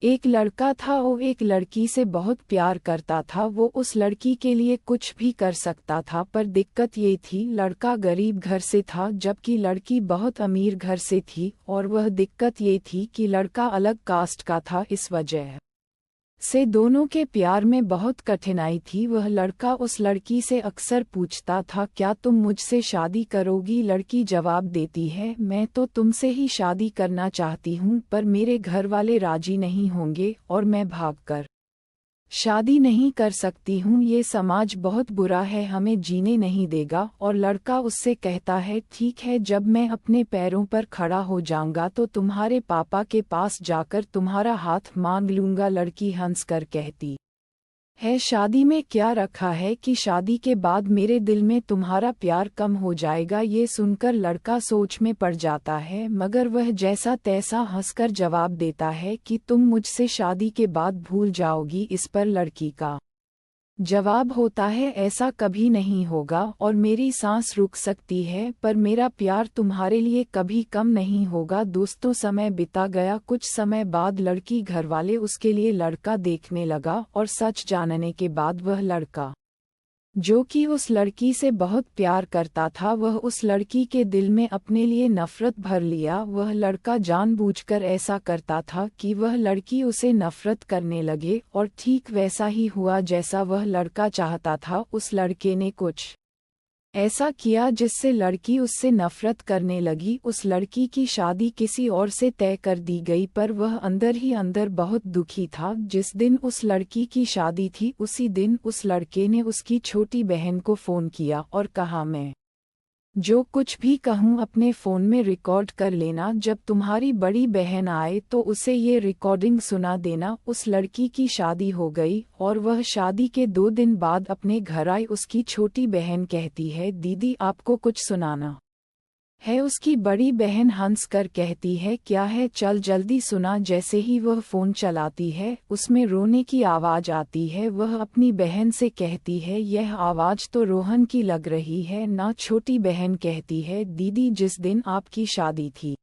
एक लड़का था, वो एक लड़की से बहुत प्यार करता था। वो उस लड़की के लिए कुछ भी कर सकता था, पर दिक्कत ये थी, लड़का गरीब घर से था जबकि लड़की बहुत अमीर घर से थी। और वह दिक्कत ये थी कि लड़का अलग कास्ट का था, इस वजह से दोनों के प्यार में बहुत कठिनाई थी। वह लड़का उस लड़की से अक्सर पूछता था, क्या तुम मुझसे शादी करोगी? लड़की जवाब देती है, मैं तो तुमसे ही शादी करना चाहती हूँ, पर मेरे घर वाले राजी नहीं होंगे और मैं भागकर शादी नहीं कर सकती हूँ। ये समाज बहुत बुरा है, हमें जीने नहीं देगा। और लड़का उससे कहता है, ठीक है, जब मैं अपने पैरों पर खड़ा हो जाऊंगा तो तुम्हारे पापा के पास जाकर तुम्हारा हाथ मांग लूंगा। लड़की हंसकर कहती है, शादी में क्या रखा है कि शादी के बाद मेरे दिल में तुम्हारा प्यार कम हो जाएगा। ये सुनकर लड़का सोच में पड़ जाता है, मगर वह जैसा तैसा हंसकर जवाब देता है कि तुम मुझसे शादी के बाद भूल जाओगी। इस पर लड़की का जवाब होता है, ऐसा कभी नहीं होगा और मेरी सांस रुक सकती है, पर मेरा प्यार तुम्हारे लिए कभी कम नहीं होगा। दोस्तों, समय बिता गया। कुछ समय बाद लड़की घरवाले उसके लिए लड़का देखने लगा और सच जानने के बाद वह लड़का, जो कि उस लड़की से बहुत प्यार करता था, वह उस लड़की के दिल में अपने लिए नफरत भर लिया। वह लड़का जानबूझकर ऐसा करता था कि वह लड़की उसे नफरत करने लगे, और ठीक वैसा ही हुआ जैसा वह लड़का चाहता था। उस लड़के ने कुछ ऐसा किया जिससे लड़की उससे नफरत करने लगी। उस लड़की की शादी किसी और से तय कर दी गई, पर वह अंदर ही अंदर बहुत दुखी था। जिस दिन उस लड़की की शादी थी, उसी दिन उस लड़के ने उसकी छोटी बहन को फ़ोन किया और कहा, मैं जो कुछ भी कहूँ अपने फ़ोन में रिकॉर्ड कर लेना। जब तुम्हारी बड़ी बहन आए तो उसे ये रिकॉर्डिंग सुना देना। उस लड़की की शादी हो गई और वह शादी के 2 दिन बाद अपने घर आई। उसकी छोटी बहन कहती है, दीदी आपको कुछ सुनाना है। उसकी बड़ी बहन हंस कर कहती है, क्या है, चल जल्दी सुना। जैसे ही वह फ़ोन चलाती है, उसमें रोने की आवाज़ आती है। वह अपनी बहन से कहती है, यह आवाज़ तो रोहन की लग रही है ना। छोटी बहन कहती है, दीदी जिस दिन आपकी शादी थी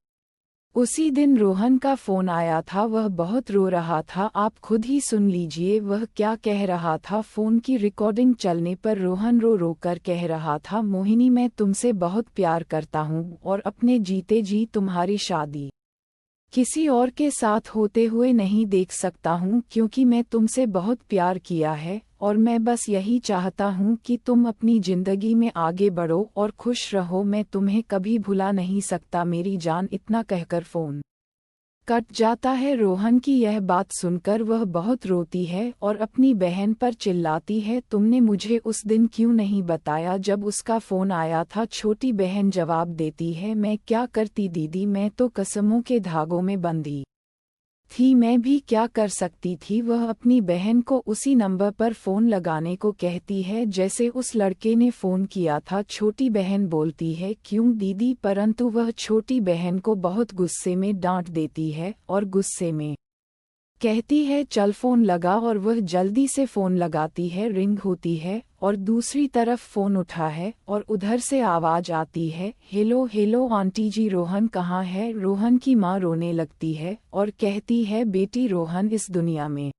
उसी दिन रोहन का फ़ोन आया था, वह बहुत रो रहा था, आप खुद ही सुन लीजिए वह क्या कह रहा था। फ़ोन की रिकॉर्डिंग चलने पर रोहन रो रो कर कह रहा था, मोहिनी मैं तुमसे बहुत प्यार करता हूँ और अपने जीते जी तुम्हारी शादी किसी और के साथ होते हुए नहीं देख सकता हूँ, क्योंकि मैं तुमसे बहुत प्यार किया है और मैं बस यही चाहता हूँ कि तुम अपनी ज़िंदगी में आगे बढ़ो और खुश रहो। मैं तुम्हें कभी भुला नहीं सकता मेरी जान। इतना कहकर फ़ोन कट जाता है। रोहन की यह बात सुनकर वह बहुत रोती है और अपनी बहन पर चिल्लाती है, तुमने मुझे उस दिन क्यों नहीं बताया जब उसका फ़ोन आया था। छोटी बहन जवाब देती है, मैं क्या करती दीदी, मैं तो कसमों के धागों में बंधी थी, मैं भी क्या कर सकती थी। वह अपनी बहन को उसी नंबर पर फ़ोन लगाने को कहती है जैसे उस लड़के ने फ़ोन किया था। छोटी बहन बोलती है, क्यों दीदी, परंतु वह छोटी बहन को बहुत गुस्से में डांट देती है और गुस्से में कहती है, चल फ़ोन लगा। और वह जल्दी से फ़ोन लगाती है, रिंग होती है और दूसरी तरफ फ़ोन उठा है और उधर से आवाज़ आती है, हेलो हेलो आंटी जी, रोहन कहाँ है। रोहन की माँ रोने लगती है और कहती है, बेटी रोहन इस दुनिया में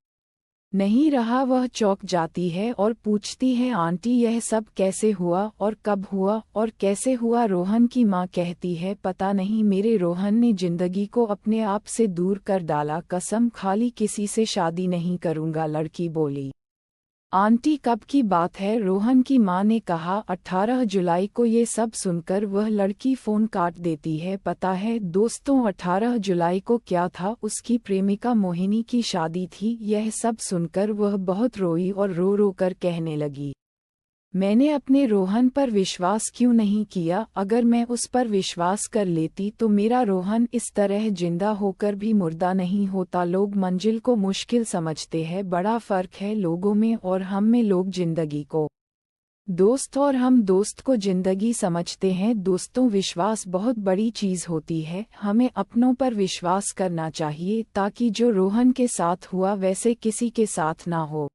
नहीं रहा। वह चौंक जाती है और पूछती है, आंटी यह सब कैसे हुआ और कब हुआ और कैसे हुआ। रोहन की माँ कहती है, पता नहीं, मेरे रोहन ने जिंदगी को अपने आप से दूर कर डाला, कसम खाली किसी से शादी नहीं करूँगा। लड़की बोली, आंटी कब की बात है। रोहन की माँ ने कहा, 18 जुलाई को। ये सब सुनकर वह लड़की फ़ोन काट देती है। पता है दोस्तों, 18 जुलाई को क्या था, उसकी प्रेमिका मोहिनी की शादी थी। यह सब सुनकर वह बहुत रोई और रो रो कर कहने लगी, मैंने अपने रोहन पर विश्वास क्यों नहीं किया। अगर मैं उस पर विश्वास कर लेती तो मेरा रोहन इस तरह जिंदा होकर भी मुर्दा नहीं होता। लोग मंजिल को मुश्किल समझते हैं, बड़ा फ़र्क है लोगों में और हम में। लोग जिंदगी को दोस्त और हम दोस्त को जिंदगी समझते हैं। दोस्तों, विश्वास बहुत बड़ी चीज़ होती है, हमें अपनों पर विश्वास करना चाहिए ताकि जो रोहन के साथ हुआ वैसे किसी के साथ ना हो।